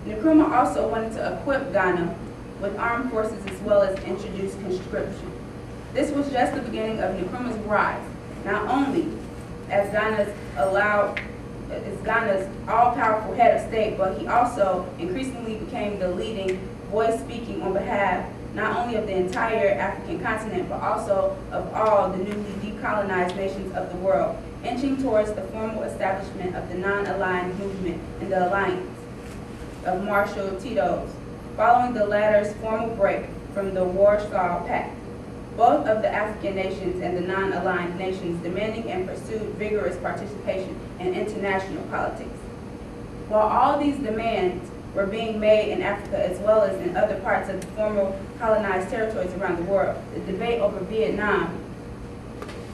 Nkrumah also wanted to equip Ghana with armed forces as well as introduce conscription. This was just the beginning of Nkrumah's rise, not only as Ghana's all-powerful head of state, but he also increasingly became the leading voice speaking on behalf not only of the entire African continent, but also of all the newly decolonized nations of the world, inching towards the formal establishment of the non-aligned movement and the alliance of Marshal Tito's, following the latter's formal break from the Warsaw Pact. Both of the African nations and the non-aligned nations demanding and pursued vigorous participation in international politics. While all these demands were being made in Africa as well as in other parts of the former colonized territories around the world, the debate over Vietnam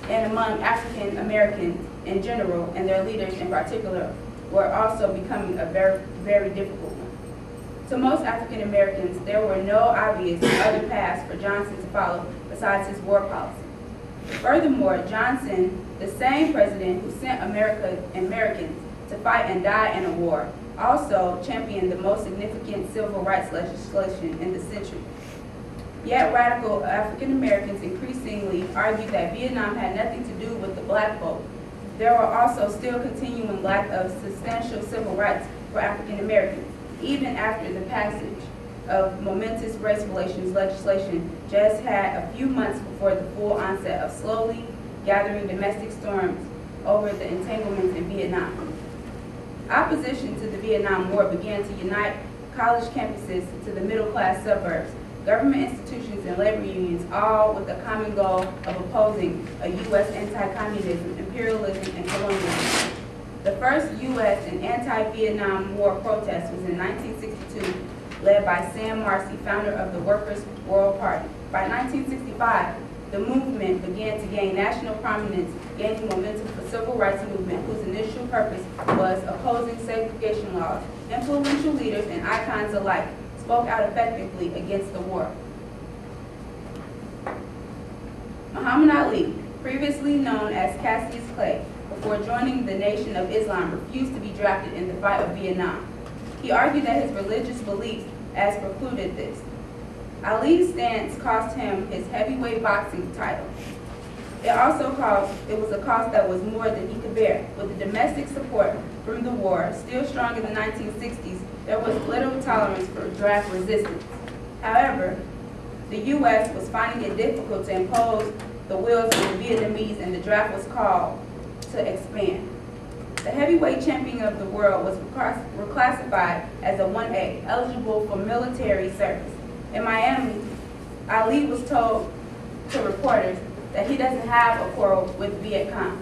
and among African Americans in general and their leaders in particular were also becoming a very, very difficult one. To most African Americans, there were no obvious other paths for Johnson to follow besides his war policy. Furthermore, Johnson, the same president who sent Americans to fight and die in a war, also championed the most significant civil rights legislation in the century. Yet radical African Americans increasingly argued that Vietnam had nothing to do with the black vote. There were also still continuing lack of substantial civil rights for African Americans, even after the passage of momentous race relations legislation just had a few months before the full onset of slowly gathering domestic storms over the entanglements in Vietnam. Opposition to the Vietnam War began to unite college campuses to the middle-class suburbs, government institutions, and labor unions, all with the common goal of opposing a U.S. anti-communism, imperialism, and colonialism. The first U.S. and anti-Vietnam War protest was in 1962, led by Sam Marcy, founder of the Workers' World Party. By 1965, the movement began to gain national prominence, gaining momentum for civil rights movement whose initial purpose was opposing segregation laws. Influential leaders and icons alike spoke out effectively against the war. Muhammad Ali, previously known as Cassius Clay, before joining the Nation of Islam, refused to be drafted in the fight of Vietnam. He argued that his religious beliefs as precluded this. Ali's stance cost him his heavyweight boxing title. It was a cost that was more than he could bear. With the domestic support from the war still strong in the 1960s, there was little tolerance for draft resistance. However, the U.S. was finding it difficult to impose the wills of the Vietnamese, and the draft was called to expand. The heavyweight champion of the world was reclassified as a 1A, eligible for military service. In Miami, Ali was told to reporters that he doesn't have a quarrel with Viet Cong.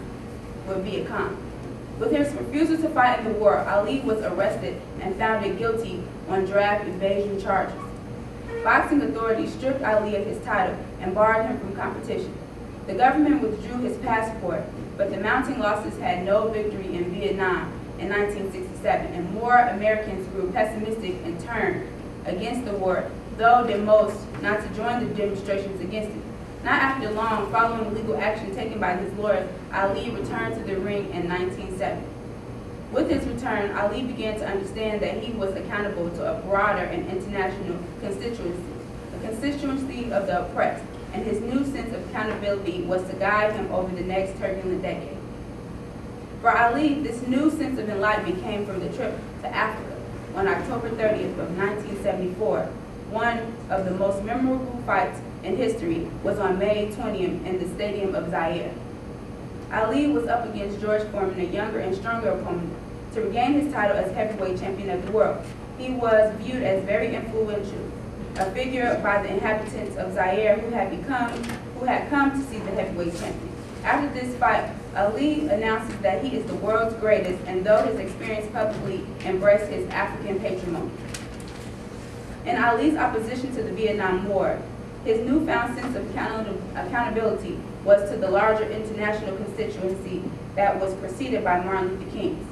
With his refusal to fight in the war, Ali was arrested and found guilty on draft evasion charges. Boxing authorities stripped Ali of his title and barred him from competition. The government withdrew his passport, but the mounting losses had no victory in Vietnam in 1967, and more Americans grew pessimistic and turned against the war, though did most not to join the demonstrations against it. Not after long, following legal action taken by his lawyers, Ali returned to the ring in 1970. With his return, Ali began to understand that he was accountable to a broader and international constituency, the constituency of the oppressed, and his new sense of accountability was to guide him over the next turbulent decade. For Ali, this new sense of enlightenment came from the trip to Africa on October 30th of 1974. One of the most memorable fights in history was on May 20th in the stadium of Zaire. Ali was up against George Foreman, a younger and stronger opponent, to regain his title as heavyweight champion of the world. He was viewed as very influential, a figure by the inhabitants of Zaire who had come to see the heavyweight champion. After this fight, Ali announces that he is the world's greatest, and though his experience publicly embraced his African patrimony. In Ali's opposition to the Vietnam War, his newfound sense of accountability was to the larger international constituency that was preceded by Martin Luther King's.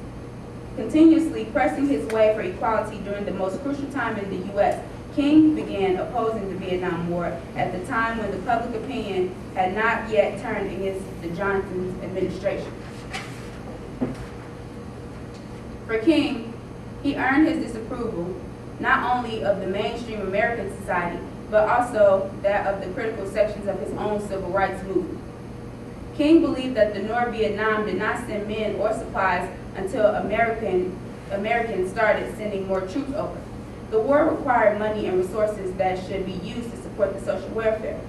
Continuously pressing his way for equality during the most crucial time in the U.S., King began opposing the Vietnam War at the time when the public opinion had not yet turned against the Johnson administration. For King, he earned his disapproval not only of the mainstream American society, but also that of the critical sections of his own civil rights movement. King believed that the North Vietnam did not send men or supplies until Americans started sending more troops over. The war required money and resources that should be used to support the social welfare.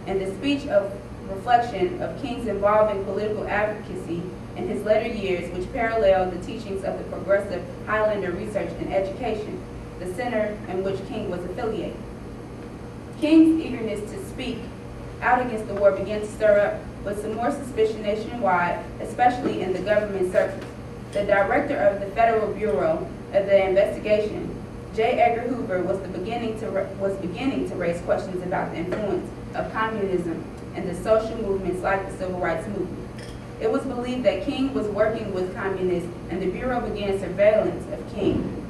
And the speech of reflection of King's involving political advocacy in his later years, which paralleled the teachings of the progressive Highlander Research and Education, the center in which King was affiliated. King's eagerness to speak out against the war began to stir up with some more suspicion nationwide, especially in the government circles. The director of the Federal Bureau of the Investigation, J. Edgar Hoover, was beginning to raise questions about the influence of communism and the social movements like the Civil Rights Movement. It was believed that King was working with communists, and the Bureau began surveillance of King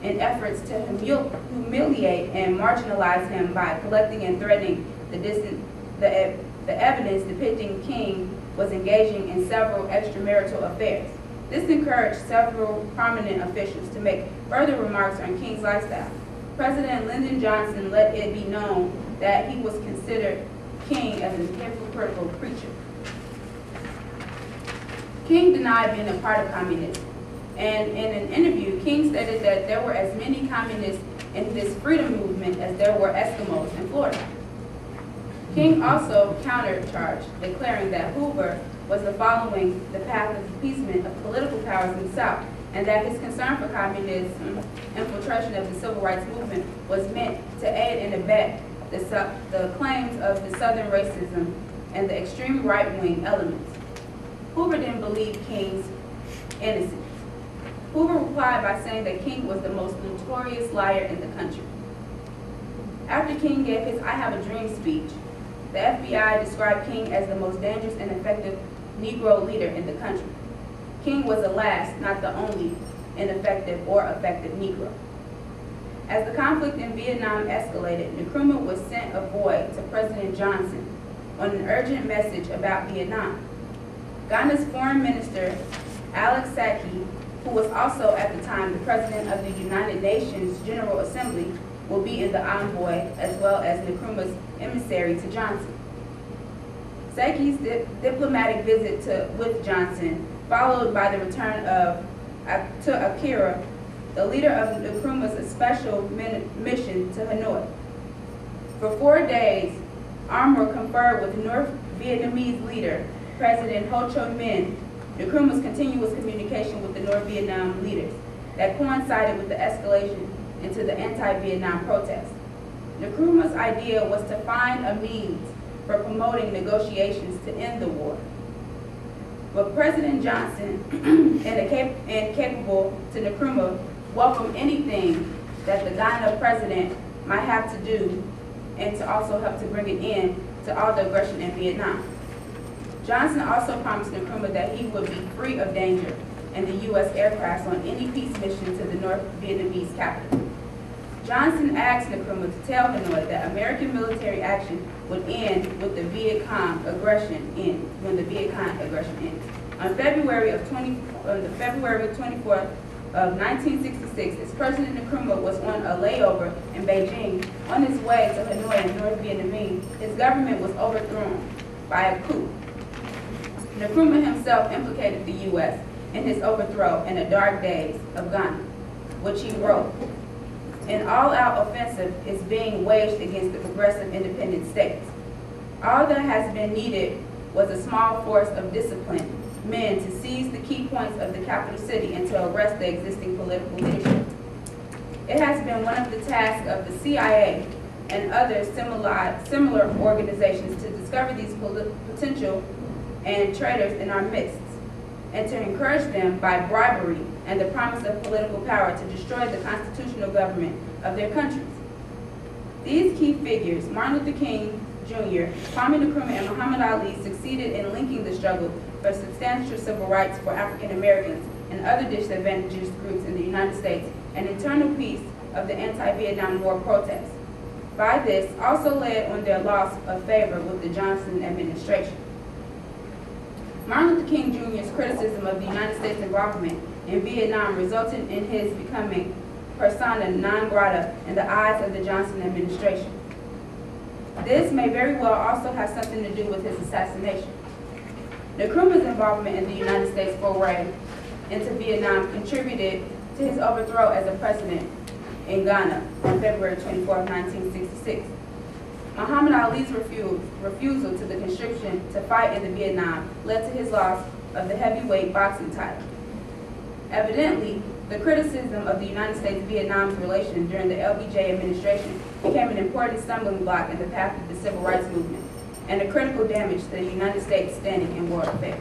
in efforts to humiliate and marginalize him by collecting and threatening the evidence depicting King was engaging in several extramarital affairs. This encouraged several prominent officials to make further remarks on King's lifestyle. President Lyndon Johnson let it be known that he was considered King as a hypocritical preacher. King denied being a part of communism, and in an interview, King stated that there were as many communists in this freedom movement as there were Eskimos in Florida. King also countercharged, declaring that Hoover was following the path of appeasement of political powers in the South, and that his concern for communism infiltration of the civil rights movement was meant to aid and abet the claims of the Southern racism and the extreme right-wing elements. Hoover didn't believe King's innocence. Hoover replied by saying that King was the most notorious liar in the country. After King gave his I Have a Dream speech, the FBI described King as the most dangerous and effective Negro leader in the country. King was the last, not the only, ineffective or effective Negro. As the conflict in Vietnam escalated, Nkrumah was sent a void to President Johnson on an urgent message about Vietnam. Ghana's foreign minister, Alex Saki, who was also at the time the president of the United Nations General Assembly, will be in the envoy, as well as Nkrumah's emissary to Johnson. Saki's diplomatic visit with Johnson, followed by the return to Akira, the leader of Nkrumah's special mission to Hanoi. For 4 days, Armour conferred with North Vietnamese leader, President Ho Chi Minh, Nkrumah's continuous communication with the North Vietnam leaders that coincided with the escalation into the anti-Vietnam protests. Nkrumah's idea was to find a means for promoting negotiations to end the war. But President Johnson, and capable to Nkrumah, welcomed anything that the Ghana president might have to do and to also help to bring an end to all the aggression in Vietnam. Johnson also promised Nkrumah that he would be free of danger in the U.S. aircrafts on any peace mission to the North Vietnamese capital. Johnson asked Nkrumah to tell Hanoi that American military action would end with the Viet Cong aggression when the Viet Cong aggression ends. On February 24th of 1966, as President Nkrumah was on a layover in Beijing, on his way to Hanoi in North Vietnamese, his government was overthrown by a coup. Nkrumah himself implicated the U.S. in his overthrow in the dark days of Ghana, which he wrote, "An all-out offensive is being waged against the progressive independent states. All that has been needed was a small force of disciplined men to seize the key points of the capital city and to arrest the existing political leadership. It has been one of the tasks of the CIA and other similar organizations to discover these potential and traitors in our midst, and to encourage them by bribery and the promise of political power to destroy the constitutional government of their countries." These key figures, Martin Luther King Jr., Kwame Nkrumah, and Muhammad Ali, succeeded in linking the struggle for substantial civil rights for African Americans and other disadvantaged groups in the United States and internal peace of the anti-Vietnam War protests. By this, also led on their loss of favor with the Johnson administration. Martin Luther King Jr.'s criticism of the United States involvement in Vietnam resulted in his becoming persona non grata in the eyes of the Johnson administration. This may very well also have something to do with his assassination. Nkrumah's involvement in the United States foray into Vietnam contributed to his overthrow as a president in Ghana on February 24, 1966. Muhammad Ali's refusal to the conscription to fight in the Vietnam led to his loss of the heavyweight boxing title. Evidently, the criticism of the United States-Vietnam's relations during the LBJ administration became an important stumbling block in the path of the civil rights movement and a critical damage to the United States standing in world affairs.